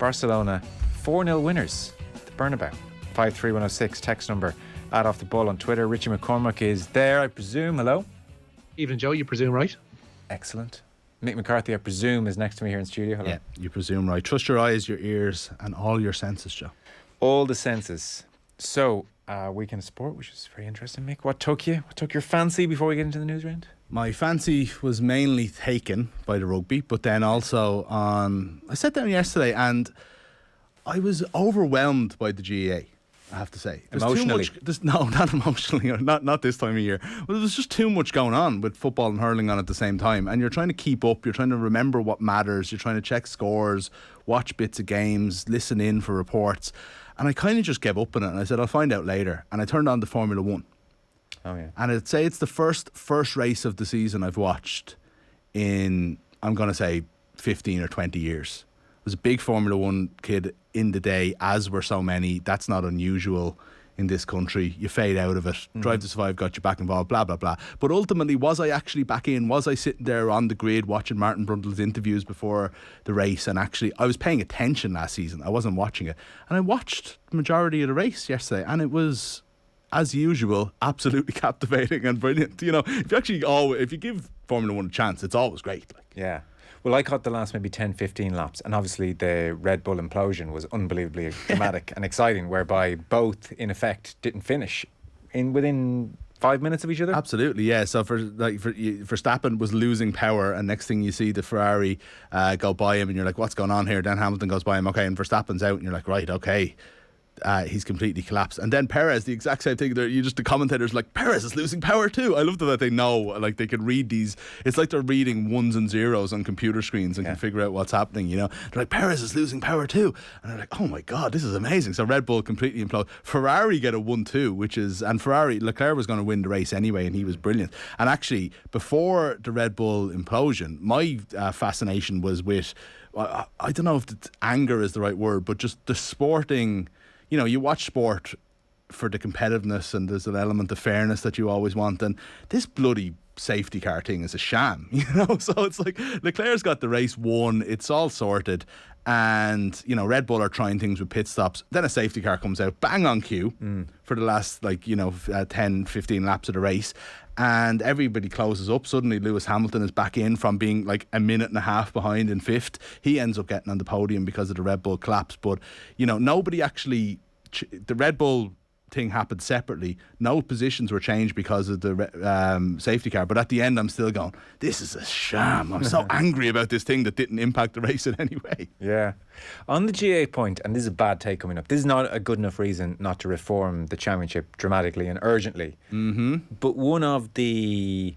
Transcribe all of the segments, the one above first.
Barcelona 4-0 winners. The Bernabeu. 53106 text number. Add off the ball on Twitter. Richie McCormack is there, I presume. Hello. Evening, Joe. You presume right? Excellent. Mick McCarthy, I presume, is next to me here in studio. Hello. Yeah, you presume right. Trust your eyes, your ears, and all your senses, Joe. All the senses. So, weekend of sport, which is very interesting, Mick. What took you? What took your fancy before we get into the news round? My fancy was mainly taken by the rugby, but then also I sat down yesterday and I was overwhelmed by the GAA. I have to say, Emotionally? No, not emotionally, or not this time of year. Well, there's just too much going on with football and hurling on at the same time, and you're trying to keep up. You're trying to remember what matters. You're trying to check scores, watch bits of games, listen in for reports, and I kind of just gave up on it. And I said I'll find out later. And I turned on the Formula One. Oh yeah. And I'd say it's the first race of the season I've watched in, I'm going to say, 15 or 20 years. I was a big Formula One kid in the day, as were so many. That's not unusual in this country. You fade out of it. Drive to Survive got you back involved, blah, blah, blah. But ultimately, was I actually back in? Was I sitting there on the grid watching Martin Brundle's interviews before the race? And actually, I was paying attention last season. I wasn't watching it. And I watched the majority of the race yesterday, and it was, as usual, absolutely captivating and brilliant. You know, if you give Formula One a chance, it's always great. Yeah. Well, I caught the last maybe 10, 15 laps, and obviously the Red Bull implosion was unbelievably dramatic and exciting, whereby both, in effect, didn't finish within 5 minutes of each other. Absolutely, yeah. So Verstappen was losing power, and next thing you see the Ferrari go by him, and you're like, what's going on here? Then Hamilton goes by him, okay, and Verstappen's out, and you're like, right, okay. He's completely collapsed. And then Perez, the exact same thing. The commentators like, Perez is losing power too. I love that they know, like they can read these. It's like they're reading ones and zeros on computer screens and can figure out what's happening. You know, they're like, Perez is losing power too, and they're like, oh my god, this is amazing. So Red Bull completely implode. Ferrari get a 1-2, and Leclerc was going to win the race anyway, and he was brilliant. And actually, before the Red Bull implosion, my fascination was with, I don't know if anger is the right word, but just the sporting. You know, you watch sport for the competitiveness, and there's an element of fairness that you always want, and this bloody safety car thing is a sham, you know. So it's like Leclerc's got the race won, it's all sorted, and you know, Red Bull are trying things with pit stops, then a safety car comes out bang on cue for the last 10, 15 laps of the race, and everybody closes up. Suddenly Lewis Hamilton is back in from being like a minute and a half behind in fifth. He ends up getting on the podium because of the Red Bull collapse. But you know, nobody actually the Red Bull thing happened separately. No positions were changed because of the safety car, but at the end I'm still going, this is a sham. I'm so angry about this thing that didn't impact the race in any way. Yeah. On the GA point, and this is a bad take coming up, this is not a good enough reason not to reform the championship dramatically and urgently. But one of the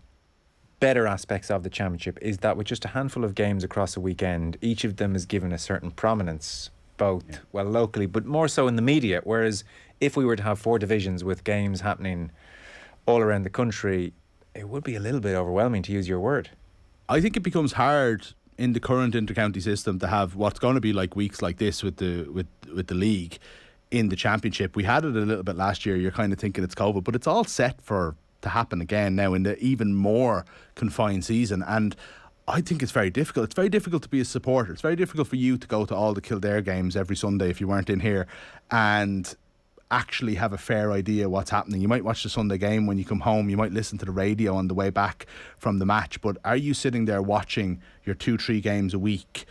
better aspects of the championship is that with just a handful of games across a weekend, each of them is given a certain prominence, both locally but more so in the media, whereas if we were to have 4 divisions with games happening all around the country, it would be a little bit overwhelming, to use your word. I think it becomes hard in the current intercounty system to have what's going to be like weeks like this with the league in the championship. We had it a little bit last year. You're kind of thinking it's COVID, but it's all set to happen again now in the even more confined season, and I think it's very difficult. It's very difficult to be a supporter. It's very difficult for you to go to all the Kildare games every Sunday if you weren't in here and actually have a fair idea what's happening. You might watch the Sunday game when you come home. You might listen to the radio on the way back from the match. But are you sitting there watching your 2-3 games a week,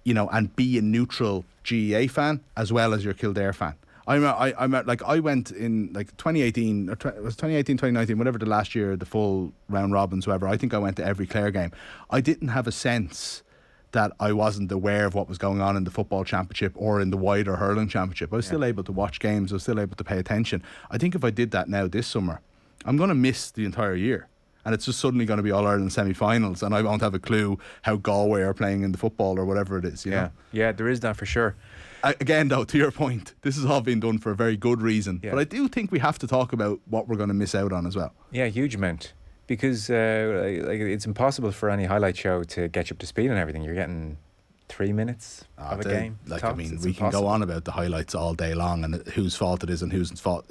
you know, and be a neutral GEA fan as well as your Kildare fan? I went in like 2018, or it was 2018, 2019, whatever the last year, the full round robins, whatever. I think I went to every Clare game. I didn't have a sense that I wasn't aware of what was going on in the football championship or in the wider hurling championship. I was still able to watch games. I was still able to pay attention. I think if I did that now this summer, I'm going to miss the entire year. And it's just suddenly going to be All-Ireland semi-finals, and I won't have a clue how Galway are playing in the football or whatever it is. You know? Yeah, there is that for sure. Again, though, to your point, this has all been done for a very good reason. Yeah. But I do think we have to talk about what we're going to miss out on as well. Yeah, huge amount. Because it's impossible for any highlight show to get you up to speed on everything. You're getting 3 minutes of a game. Like, tops. I mean, It's we can impossible. go on about the highlights all day long and whose fault it is and whose fault.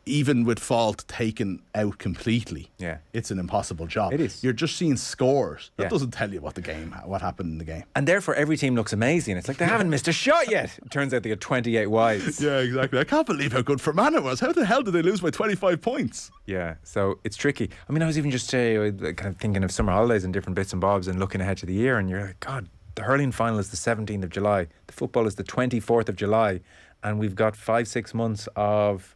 Even with fault taken out completely, Yeah. it's an impossible job. It is. You're just seeing scores. That Yeah. doesn't tell you what happened in the game. And therefore, every team looks amazing. It's like they haven't missed a shot yet. It turns out they got 28 wides. Yeah, exactly. I can't believe how good Fermanagh was. How the hell did they lose by 25 points? Yeah, so it's tricky. I mean, I was even just kind of thinking of summer holidays and different bits and bobs and looking ahead to the year, and you're like, God, the hurling final is the 17th of July. The football is the 24th of July. And we've got 5-6 months of,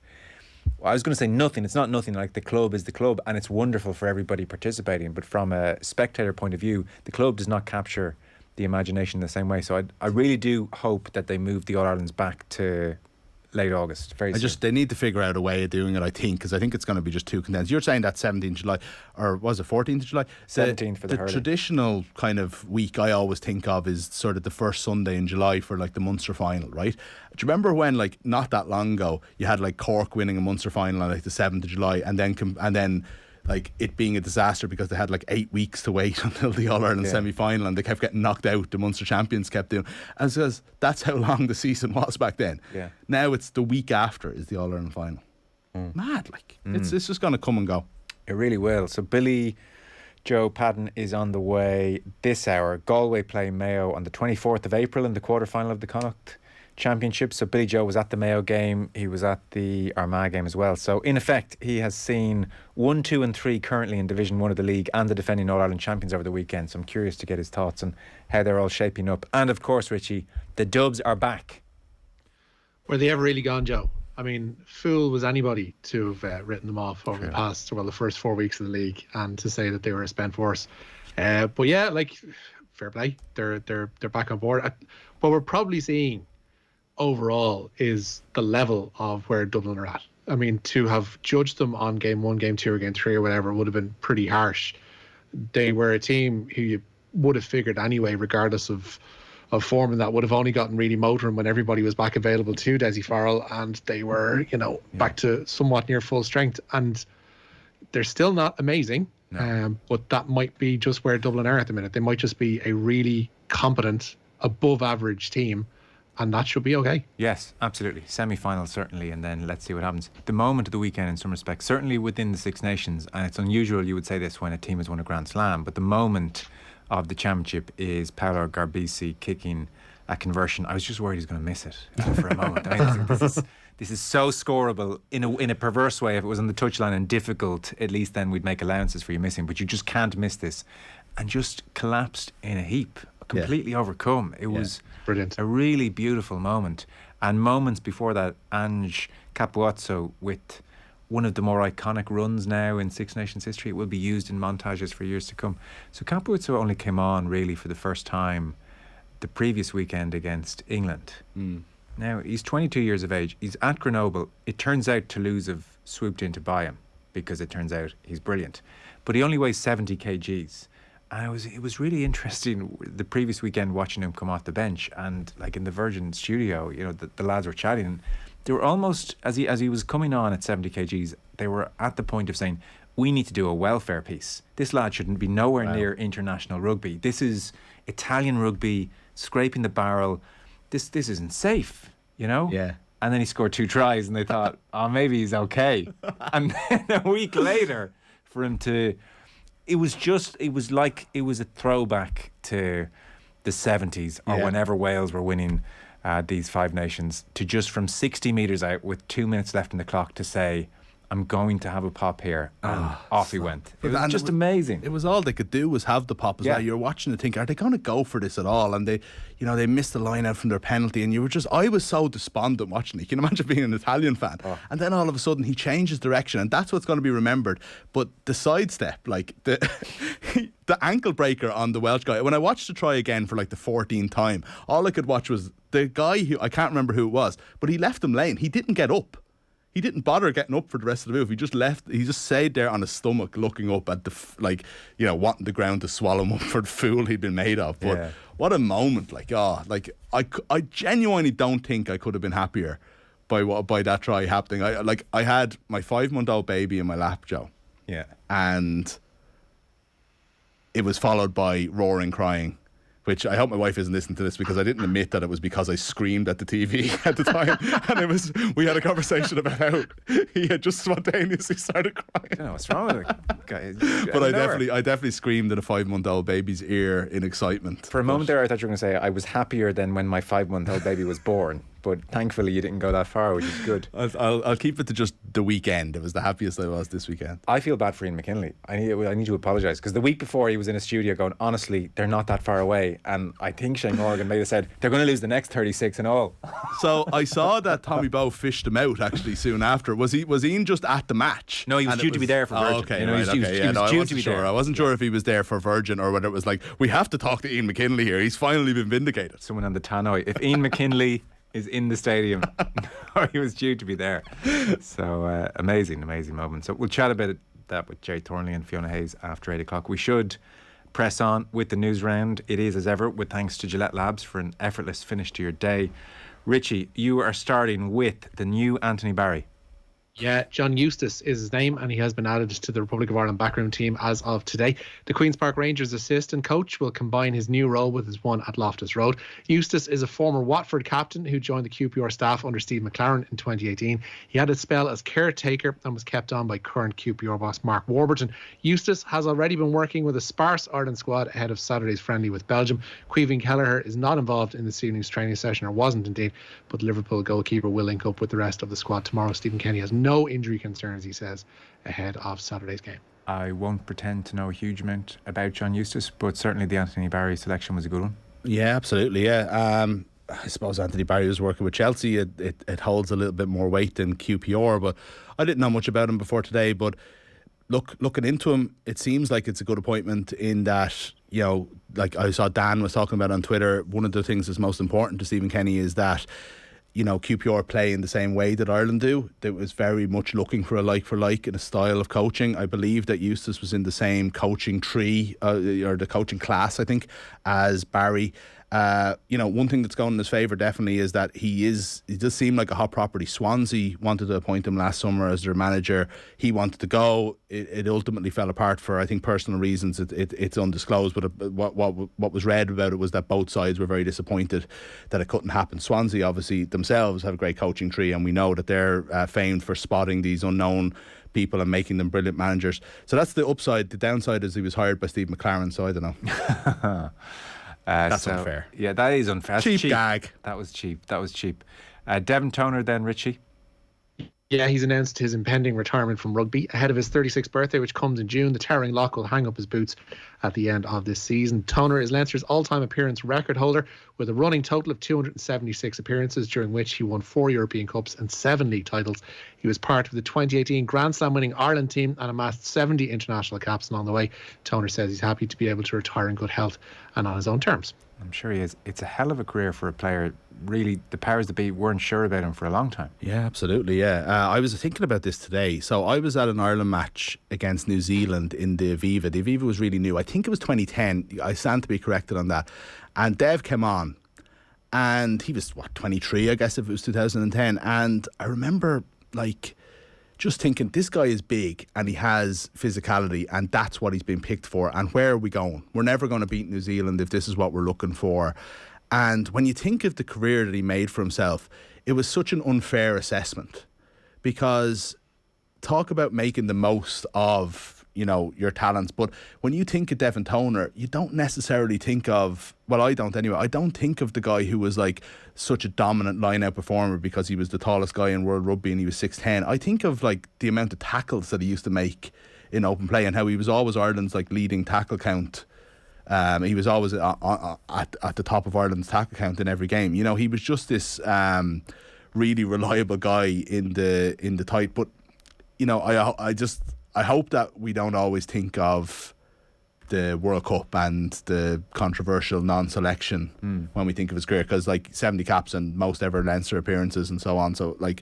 I was going to say nothing. It's not nothing. Like, the club is the club, and it's wonderful for everybody participating. But from a spectator point of view, the club does not capture the imagination in the same way. So I really do hope that they move the All-Irelands back to late August. They need to figure out a way of doing it, I think, because I think it's going to be just too condensed. You're saying that 17th July, or was it 14th of July? 17th for the hurling. Traditional kind of week I always think of is sort of the first Sunday in July for like the Munster final, right? Do you remember when, like, not that long ago, you had like Cork winning a Munster final on like the 7th of July, and then like it being a disaster because they had like 8 weeks to wait until the All-Ireland semi-final, and they kept getting knocked out. The Munster champions kept doing, and says that's how long the season was back then. Yeah. Now it's the week after is the All-Ireland final. Mad, like it's just going to come and go. It really will. So Billy Joe Padden is on the way this hour. Galway play Mayo on the 24th of April in the quarter-final of the Connacht Championship. So Billy Joe was at the Mayo game. He was at the Armagh game as well. So in effect, he has seen 1, 2 and 3 currently in Division 1 of the league and the defending All-Ireland champions over the weekend. So I'm curious to get his thoughts on how they're all shaping up. And of course, Richie, the Dubs are back. Were they ever really gone, Joe? I mean, fool was anybody to have written them off over the first 4 weeks of the league, and to say that they were a spent force. But yeah, like, fair play, they're back on board. What we're probably seeing overall is the level of where Dublin are at. I mean, to have judged them on game 1, game 2, or game 3 or whatever would have been pretty harsh. They were a team who you would have figured anyway, regardless of form, and that would have only gotten really motoring when everybody was back available to Desi Farrell, and they were, back to somewhat near full strength. And they're still not amazing, but that might be just where Dublin are at the minute. They might just be a really competent, above average team, and that should be okay. Yes, absolutely. Semi-final certainly, and then let's see what happens. The moment of the weekend in some respects, certainly within the Six Nations, and it's unusual you would say this when a team has won a Grand Slam, but the moment of the championship is Paolo Garbisi kicking a conversion. I was just worried he's going to miss it for a moment. I mean, this is so scoreable in a perverse way. If it was on the touchline and difficult, at least then we'd make allowances for you missing, but you just can't miss this. And just collapsed in a heap, completely overcome. It was brilliant, a really beautiful moment. And moments before that, Ange Capuozzo with one of the more iconic runs now in Six Nations history. It will be used in montages for years to come. So Capuozzo only came on really for the first time the previous weekend against England. Now, he's 22 years of age. He's at Grenoble. It turns out Toulouse have swooped in to buy him because it turns out he's brilliant. But he only weighs 70 kgs. And it was really interesting the previous weekend watching him come off the bench, and like in the Virgin studio, the lads were chatting, and they were almost, as he was coming on at 70 kgs, they were at the point of saying, we need to do a welfare piece. This lad shouldn't be nowhere near international rugby. This is Italian rugby, scraping the barrel. This isn't safe, Yeah. And then he scored 2 tries, and they thought, oh, maybe he's okay. And then a week later, for him to... It was a throwback to the 70s or whenever Wales were winning these Five Nations, to just from 60 metres out with 2 minutes left in the clock to say, I'm going to have a pop here, and off he went. It was just amazing. It was all they could do was have the pop as well. You're watching and thinking, are they going to go for this at all? And they missed the line out from their penalty, and I was so despondent watching it. You can imagine being an Italian fan. And then all of a sudden he changes direction, and that's what's going to be remembered. But the sidestep, like the the ankle breaker on the Welsh guy, when I watched the try again for like the 14th time, all I could watch was the guy who, I can't remember who it was, but he left him laying. He didn't get up. He didn't bother getting up for the rest of the move. He just stayed there on his stomach looking up at wanting the ground to swallow him up for the fool he'd been made of. But what a moment. I genuinely don't think I could have been happier by that try happening. I had my 5-month-old baby in my lap, Joe. Yeah. And it was followed by roaring crying which I hope my wife isn't listening to this, because I didn't admit that it was because I screamed at the TV at the time. And we had a conversation about how he had just spontaneously started crying. I don't know what's wrong with it, guys. But I definitely screamed in a 5-month-old baby's ear in excitement. For a moment there, I thought you were going to say I was happier than when my 5-month-old baby was born. But thankfully you didn't go that far, which is good. I'll keep it to just the weekend. It was the happiest I was this weekend. I feel bad for Ian McKinley. I need to apologise, because the week before he was in a studio going, honestly, they're not that far away. And I think Shane Morgan may have said, they're going to lose the next 36 and all. So I saw that Tommy Bowe fished him out actually soon after. Was Ian just at the match? No, he was due to be there for Virgin. Oh, okay, he was due to be there. I wasn't sure if he was there for Virgin or whether it was like, we have to talk to Ian McKinley here. He's finally been vindicated. Someone on the tannoy. If Ian McKinley is in the stadium, or he was due to be there. So amazing moment. So we'll chat about that with Jay Thornley and Fiona Hayes after 8 o'clock. We should press on with the news round. It is, as ever, with thanks to Gillette Labs for an effortless finish to your day. Richie, you are starting with the new Anthony Barry. Yeah, John Eustace is his name, and he has been added to the Republic of Ireland backroom team as of today. The Queen's Park Rangers assistant coach will combine his new role with his one at Loftus Road. Eustace is a former Watford captain who joined the QPR staff under Steve McLaren in 2018. He had a spell as caretaker and was kept on by current QPR boss Mark Warburton. Eustace has already been working with a sparse Ireland squad ahead of Saturday's friendly with Belgium. Caoimhín Kelleher is not involved in this evening's training session, or wasn't indeed, but Liverpool goalkeeper will link up with the rest of the squad tomorrow. Stephen Kenny has no injury concerns, he says, ahead of Saturday's game. I won't pretend to know a huge amount about John Eustace, but certainly the Anthony Barry selection was a good one. Yeah, absolutely, yeah. I suppose Anthony Barry was working with Chelsea. It holds a little bit more weight than QPR, but I didn't know much about him before today. But looking into him, it seems like it's a good appointment in that, you know, like I saw Dan was talking about on Twitter, one of the things that's most important to Stephen Kenny is that, you know, QPR play in the same way that Ireland do. It was very much looking for a like for like in a style of coaching. I believe that Eustace was in the same coaching tree or the coaching class, I think, as Barry. You know, one thing that's going in his favour definitely is that he does seem like a hot property. Swansea wanted to appoint him last summer as their manager. He wanted to go. It ultimately fell apart for, I think, personal reasons. It's undisclosed, but what was read about it was that both sides were very disappointed that it couldn't happen. Swansea obviously themselves have a great coaching tree, and we know that they're famed for spotting these unknown people and making them brilliant managers. So that's the upside. The downside is he was hired by Steve McLaren, so I don't know. That's unfair. Yeah, that is unfair. Cheap gag. That was cheap. Devin Toner then, Richie. Yeah, he's announced his impending retirement from rugby ahead of his 36th birthday, which comes in June. The towering lock will hang up his boots at the end of this season. Toner is Leinster's all-time appearance record holder with a running total of 276 appearances, during which he won 4 European Cups and 7 league titles. He was part of the 2018 Grand Slam winning Ireland team and amassed 70 international caps along the way. Toner says he's happy to be able to retire in good health and on his own terms. I'm sure he is. It's a hell of a career for a player. Really, the powers that be weren't sure about him for a long time. Yeah, absolutely, yeah. I was thinking about this today. So I was at an Ireland match against New Zealand in the Aviva. The Aviva was really new. I think it was 2010. I stand to be corrected on that. And Dev came on. And he was, 23, I guess, if it was 2010. And I remember, just thinking, this guy is big and he has physicality, and that's what he's been picked for. And where are we going? We're never going to beat New Zealand if this is what we're looking for. And when you think of the career that he made for himself, it was such an unfair assessment, because talk about making the most of, you know, your talents. But when you think of Devin Toner, you don't necessarily think of, well, I don't anyway, I don't think of the guy who was like such a dominant line-out performer because he was the tallest guy in world rugby and he was 6'10". I think of like the amount of tackles that he used to make in open play and how he was always Ireland's like leading tackle count. He was always at the top of Ireland's tackle count in every game. You know, he was just this really reliable guy in the tight. But you know, I hope that we don't always think of the World Cup and the controversial non-selection when we think of his career, because like 70 caps and most ever Leinster appearances and so on. So like,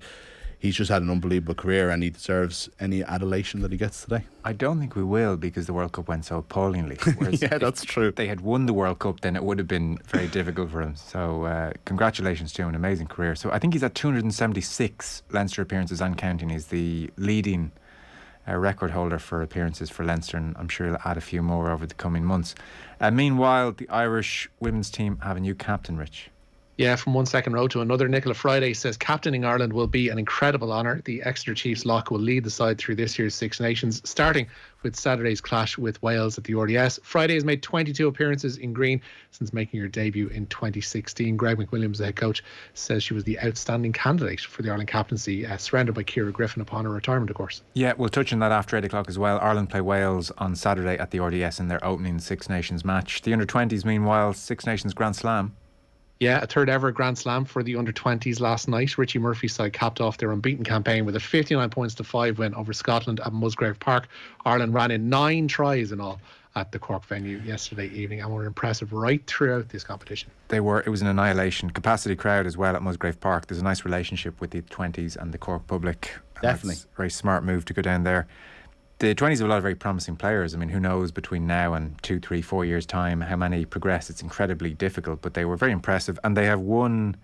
he's just had an unbelievable career and he deserves any adulation that he gets today. I don't think we will, because the World Cup went so appallingly. Yeah, that's true. If they had won the World Cup, then it would have been very difficult for him. So congratulations to him, an amazing career. So I think he's at 276 Leinster appearances and counting. He's the leading record holder for appearances for Leinster, and I'm sure he'll add a few more over the coming months. Meanwhile, the Irish women's team have a new captain, Rich. Yeah, from one second row to another. Nicola Friday says captaining Ireland will be an incredible honour. The Exeter Chiefs lock will lead the side through this year's Six Nations, starting with Saturday's clash with Wales at the RDS. Friday has made 22 appearances in green since making her debut in 2016. Greg McWilliams, the head coach, says she was the outstanding candidate for the Ireland captaincy, surrounded by Ciara Griffin upon her retirement, of course. Yeah, we'll touch on that after 8 o'clock as well. Ireland play Wales on Saturday at the RDS in their opening Six Nations match. The under-20s, meanwhile, Six Nations Grand Slam. Yeah, a third ever Grand Slam for the under-20s last night. Richie Murphy's side capped off their unbeaten campaign with a 59 points to 5 win over Scotland at Musgrave Park. Ireland ran in 9 tries in all at the Cork venue yesterday evening and were impressive right throughout this competition. They were. It was an annihilation. Capacity crowd as well at Musgrave Park. There's a nice relationship with the 20s and the Cork public. Definitely. It's a very smart move to go down there. The 20s have a lot of very promising players. I mean, who knows between now and 2, 3, 4 years' time how many progress. It's incredibly difficult, but they were very impressive. And they have won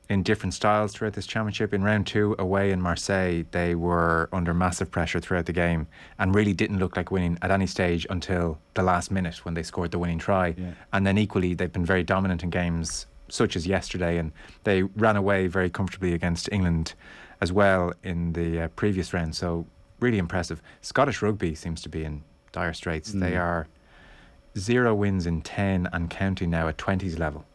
in different styles throughout this championship. In round 2, away in Marseille, they were under massive pressure throughout the game and really didn't look like winning at any stage until the last minute when they scored the winning try. Yeah. And then equally, they've been very dominant in games such as yesterday, and they ran away very comfortably against England as well in the previous round. So really impressive. Scottish rugby seems to be in dire straits. They are 0 wins in 10 and counting now at 20s level.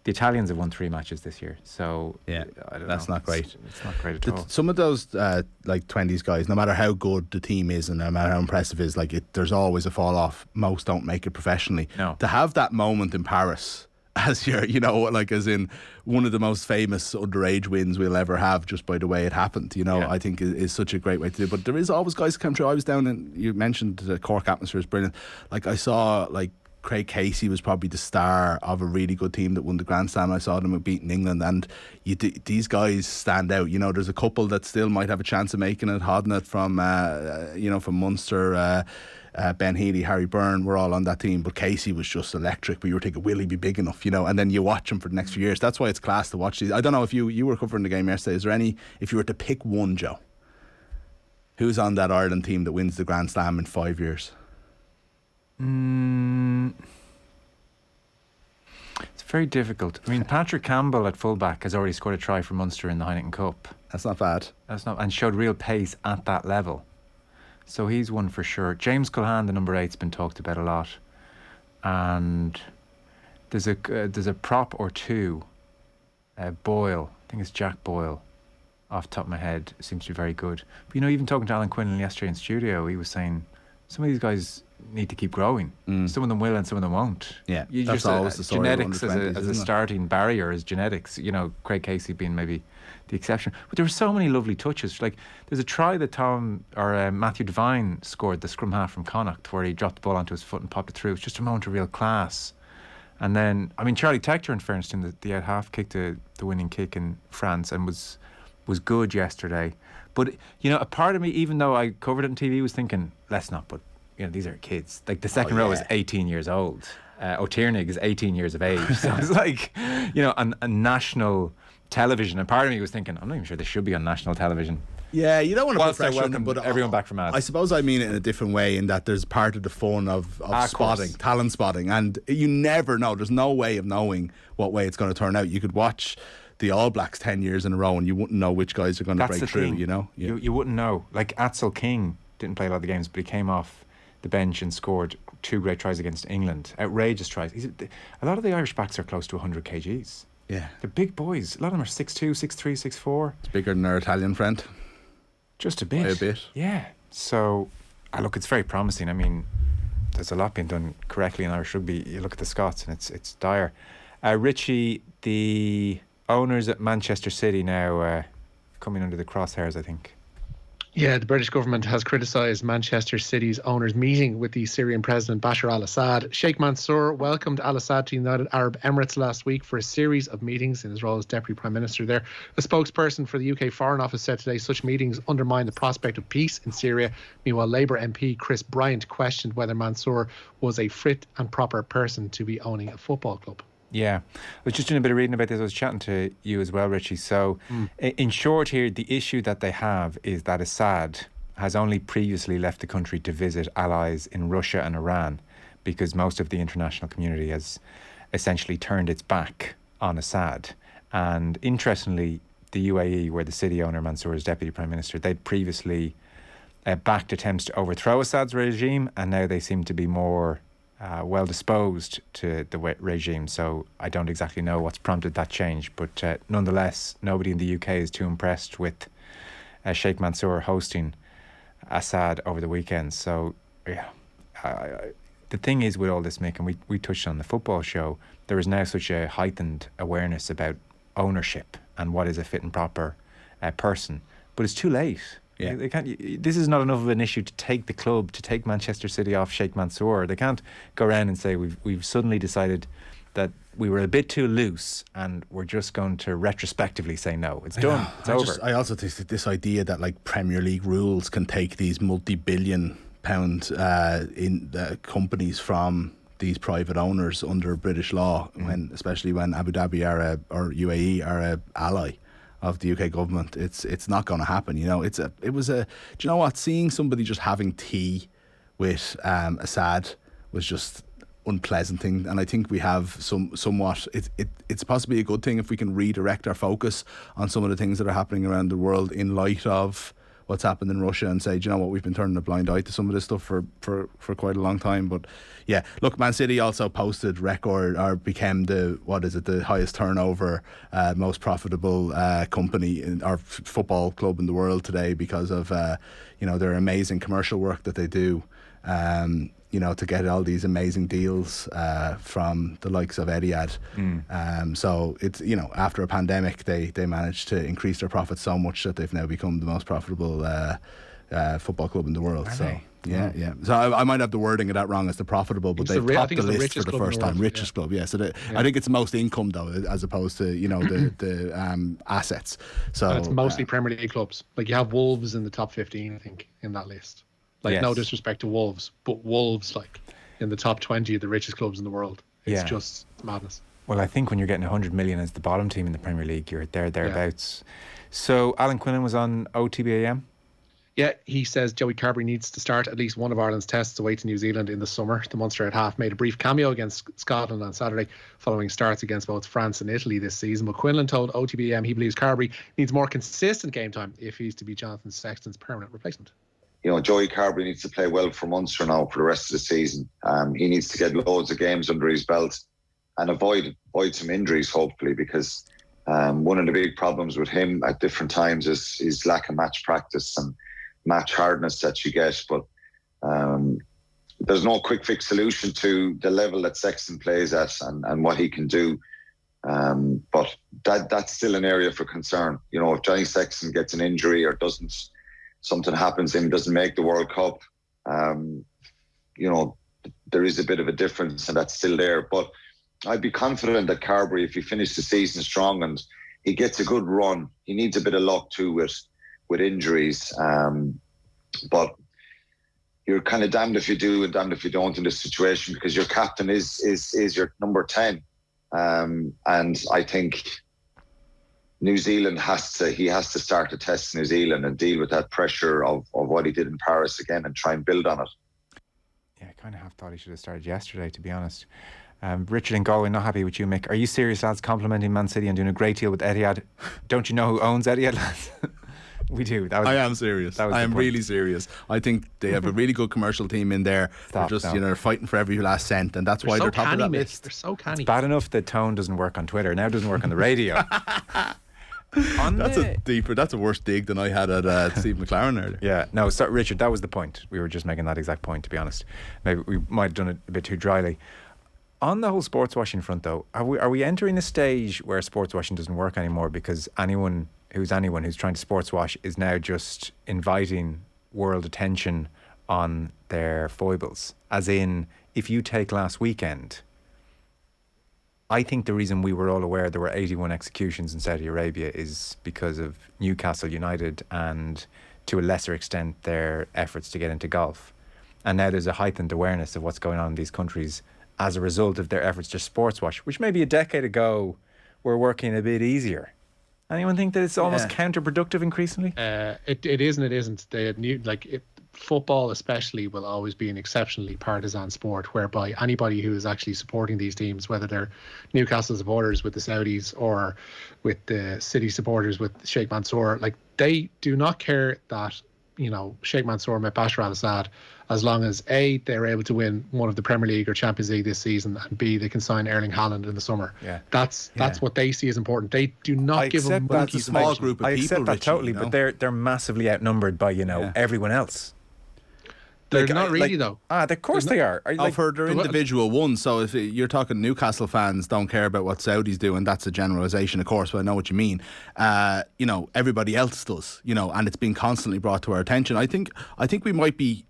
The Italians have won 3 matches this year, so yeah, that's not great. It's not great at all. Some of those like 20s guys, no matter how good the team is and no matter how impressive it is, there's always a fall off. Most don't make it professionally. No. To have that moment in Paris as your, as in one of the most famous underage wins we'll ever have, just by the way it happened, I think is such a great way to do it. But there is always guys who come through. I was down and you mentioned the Cork atmosphere is brilliant. I saw Craig Casey was probably the star of a really good team that won the Grand Slam. I saw them beating England, and these guys stand out. There's a couple that still might have a chance of making it. Hodnett from Munster, Ben Healy, Harry Byrne were all on that team, but Casey was just electric. But you were thinking, will he be big enough? And then you watch him for the next few years. That's why it's class to watch these. I don't know if you were covering the game yesterday. Is there any, if you were to pick one, Joe, who's on that Ireland team that wins the Grand Slam in 5 years? It's very difficult. I mean, Patrick Campbell at fullback has already scored a try for Munster in the Heineken Cup. That's not bad. And showed real pace at that level. So he's one for sure. James Culhane, the number 8's been talked about a lot, and there's a prop or two. Boyle, I think it's Jack Boyle, off the top of my head, seems to be very good. But even talking to Alan Quinlan yesterday in studio, he was saying some of these guys need to keep growing. Some of them will and some of them won't. Yeah, that's always the story. Genetics as a starting barrier is genetics. Craig Casey being maybe the exception. But there were so many lovely touches. There's a try that Matthew Devine scored, the scrum half from Connacht, where he dropped the ball onto his foot and popped it through. It's just a moment of real class. And then, Charlie Tector, in fairness, in the out half kicked the winning kick in France and was good yesterday. But a part of me, even though I covered it on TV, was thinking, let's not put. These are kids. The second row is 18 years old. O'Tiernig is 18 years of age. So it's on national television. And part of me was thinking, I'm not even sure they should be on national television. Yeah, you don't want to put pressure on them, but everyone back from ads. I suppose I mean it in a different way, in that there's part of the fun of spotting, talent spotting, and you never know. There's no way of knowing what way it's going to turn out. You could watch the All Blacks 10 years in a row and you wouldn't know which guys are going to break through. You wouldn't know. Atzel King didn't play a lot of the games, but he came off the bench and scored 2 great tries against England. Outrageous tries. A lot of the Irish backs are close to 100 kgs. Yeah. They're big boys. A lot of them are 6'2", 6'3", 6'4". It's bigger than our Italian friend. Just a bit. By a bit. Yeah. So, look, it's very promising. There's a lot being done correctly in Irish rugby. You look at the Scots and it's dire. Richie, the owners at Manchester City now coming under the crosshairs, I think. Yeah, the British government has criticised Manchester City's owners meeting with the Syrian President Bashar al-Assad. Sheikh Mansour welcomed al-Assad to the United Arab Emirates last week for a series of meetings in his role as Deputy Prime Minister there. A spokesperson for the UK Foreign Office said today such meetings undermine the prospect of peace in Syria. Meanwhile, Labour MP Chris Bryant questioned whether Mansour was a fit and proper person to be owning a football club. Yeah, I was just doing a bit of reading about this. I was chatting to you as well, Richie. So, in short here, the issue that they have is that Assad has only previously left the country to visit allies in Russia and Iran, because most of the international community has essentially turned its back on Assad. And interestingly, the UAE, where the city owner Mansour is deputy prime minister, they'd previously backed attempts to overthrow Assad's regime, and now they seem to be more well disposed to the regime. So I don't exactly know what's prompted that change, but nonetheless, nobody in the UK is too impressed with Sheikh Mansour hosting Assad over the weekend. So yeah, the thing is with all this, Mick, and we touched on the football show, there is now such a heightened awareness about ownership and what is a fit and proper person, but it's too late. Yeah. They can't. This is not enough of an issue to take the club, to take Manchester City off Sheikh Mansour. They can't go around and say we've suddenly decided that we were a bit too loose and we're just going to retrospectively say no. It's done. It's over. I also think that this idea that like Premier League rules can take these multi-billion pound companies from these private owners under British law, especially when Abu Dhabi or UAE are a ally of the UK government, it's not going to happen. You know, do you know what? Seeing somebody just having tea with Assad was just unpleasant thing, and I think we have somewhat. It's possibly a good thing if we can redirect our focus on some of the things that are happening around the world in light of what's happened in Russia, and say, do you know what, we've been turning a blind eye to some of this stuff for quite a long time. But yeah, look, Man City also posted record, or became the highest turnover, most profitable company in our football club in the world today, because of their amazing commercial work that they do. To get all these amazing deals from the likes of Etihad. So it's, after a pandemic, they managed to increase their profits so much that they've now become the most profitable football club in the world. So yeah. So I might have the wording of that wrong as the profitable, but they've topped the list for the first time. Richest club, yeah. So I think it's the most income though, as opposed to the assets. So and it's mostly Premier League clubs. Like you have Wolves in the top 15, I think, in that list. Like, no disrespect to Wolves, but Wolves, like, in the top 20 of the richest clubs in the world. It's just madness. Well, I think when you're getting 100 million as the bottom team in the Premier League, you're thereabouts. So, Alan Quinlan was on OTB AM. Yeah, he says Joey Carbery needs to start at least one of Ireland's tests away to New Zealand in the summer. The Munster at half made a brief cameo against Scotland on Saturday, following starts against both France and Italy this season. But Quinlan told OTB AM he believes Carbery needs more consistent game time if he's to be Jonathan Sexton's permanent replacement. Joey Carbery needs to play well for Munster now for the rest of the season. He needs to get loads of games under his belt and avoid some injuries, hopefully, because one of the big problems with him at different times is his lack of match practice and match hardness that you get. But there's no quick fix solution to the level that Sexton plays at and what he can do. But that's still an area for concern. If Johnny Sexton gets an injury or something happens to him, doesn't make the World Cup, there is a bit of a difference, and that's still there. But I'd be confident that Carbery, if he finishes the season strong and he gets a good run, he needs a bit of luck too with injuries. But you're kind of damned if you do and damned if you don't in this situation, because your captain is your number 10. And I think New Zealand has to start to test New Zealand and deal with that pressure of what he did in Paris again and try and build on it. Yeah, I kind of have thought he should have started yesterday, to be honest. Richard in Galway, not happy with you, Mick. Are you serious, lads, complimenting Man City and doing a great deal with Etihad? Don't you know who owns Etihad, lads? We do. I am serious. I am really serious. I think they have a really good commercial team in there. They're just fighting for every last cent, and that's why they're top of that list. They're so canny. It's bad enough the tone doesn't work on Twitter. Now it doesn't work on the radio. That's a worse dig than I had at Steve McLaren earlier. Yeah, no, sorry, Richard, that was the point. We were just making that exact point, to be honest. Maybe we might have done it a bit too dryly. On the whole sports washing front, though, are we entering a stage where sports washing doesn't work anymore because anyone who's trying to sports wash is now just inviting world attention on their foibles? As in, if you take last weekend, I think the reason we were all aware there were 81 executions in Saudi Arabia is because of Newcastle United and, to a lesser extent, their efforts to get into golf. And now there's a heightened awareness of what's going on in these countries as a result of their efforts to sports wash, which maybe a decade ago were working a bit easier. Anyone think that it's almost counterproductive increasingly? It is and it isn't. Football especially will always be an exceptionally partisan sport, whereby anybody who is actually supporting these teams, whether they're Newcastle supporters with the Saudis or with the City supporters with Sheikh Mansour, like, they do not care that, you know, Sheikh Mansour met Bashar al-Assad, as long as A, they're able to win one of the Premier League or Champions League this season, and B, they can sign Erling Haaland in the summer. Yeah. That's what they see as important. They do not give them that's a small group of I people. accept that Richie, totally, you know? but they're massively outnumbered by everyone else. They're not really, though. Of course they are. I've heard they're individual ones. So if you're talking Newcastle fans don't care about what Saudi's doing, that's a generalisation, of course, but I know what you mean. You know, everybody else does, you know, and it's been constantly brought to our attention. I think we might be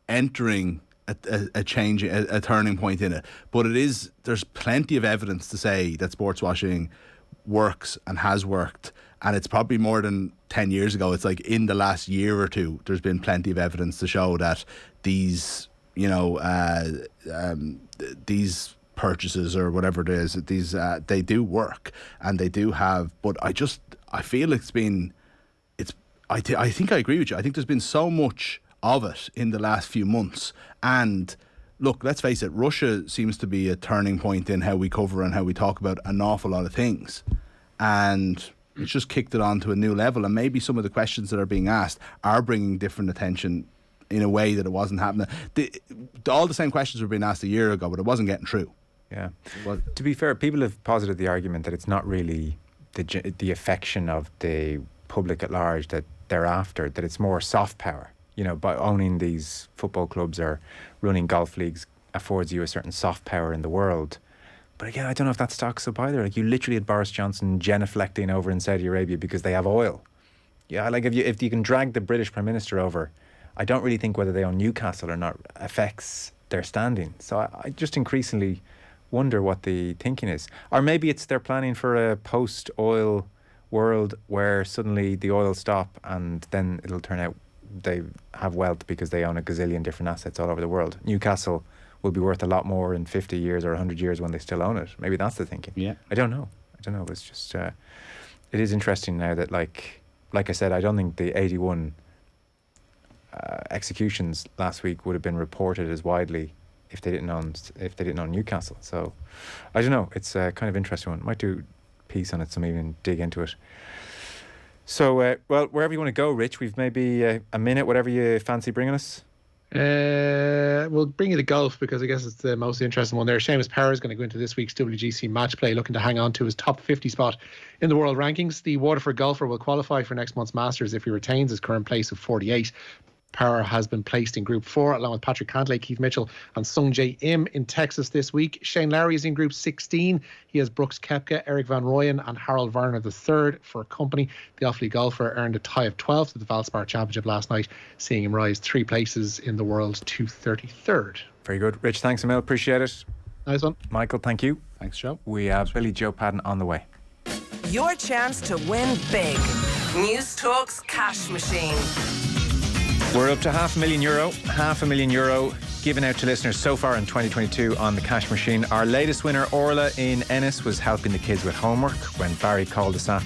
entering a change, a turning point in it. But there's plenty of evidence to say that sports washing works and has worked. And it's probably more than 10 years ago. It's like in the last year or two, there's been plenty of evidence to show that these, you know, these purchases or whatever it is, they do work and they do have. But I feel I think I agree with you. I think there's been so much of it in the last few months. And look, let's face it, Russia seems to be a turning point in how we cover and how we talk about an awful lot of things. And it's just kicked it on to a new level, and maybe some of the questions that are being asked are bringing different attention in a way that it wasn't happening. All the same questions were being asked a year ago, but it wasn't getting through. Yeah. To be fair, people have posited the argument that it's not really the affection of the public at large that they're after, that it's more soft power. You know, by owning these football clubs or running golf leagues affords you a certain soft power in the world. But again, I don't know if that stocks up either. Like, you literally had Boris Johnson genuflecting over in Saudi Arabia because they have oil. Yeah, like if you can drag the British Prime Minister over, I don't really think whether they own Newcastle or not affects their standing. So I just increasingly wonder what the thinking is. Or maybe it's they're planning for a post-oil world where suddenly the oil stop and then it'll turn out they have wealth because they own a gazillion different assets all over the world. Newcastle will be worth a lot more in 50 years or 100 years when they still own it. Maybe that's the thinking. Yeah. I don't know. It's just, it is interesting now that, like I said, I don't think the 81 executions last week would have been reported as widely if they didn't own Newcastle. So I don't know. It's a kind of interesting one. Might do a piece on it, so maybe dig into it. So, well, wherever you want to go, Rich, we've maybe a minute, whatever you fancy bringing us. We'll bring you the golf because I guess it's the most interesting one there. Seamus Power is going to go into this week's WGC match play looking to hang on to his top 50 spot in the world rankings. The Waterford golfer will qualify for next month's Masters if he retains his current place of 48. Power has been placed in Group 4 along with Patrick Cantlay, Keith Mitchell and Sung Jae Im in Texas this week. Shane Lowry is in Group 16. He has Brooks Koepka, Eric Van Rooyen and Harold Varner III for company. The Offaly golfer earned a tie of 12th at the Valspar Championship last night, seeing him rise 3 places in the world to 33rd. Very good. Rich, thanks a mil. Appreciate it. Nice one. Michael, thank you. Thanks, Joe. We have Billy Joe Padden on the way. Your chance to win big. News Talk's Cash Machine. We're up to €500,000 given out to listeners so far in 2022 on the Cash Machine. Our latest winner, Orla in Ennis, was helping the kids with homework when Barry called us after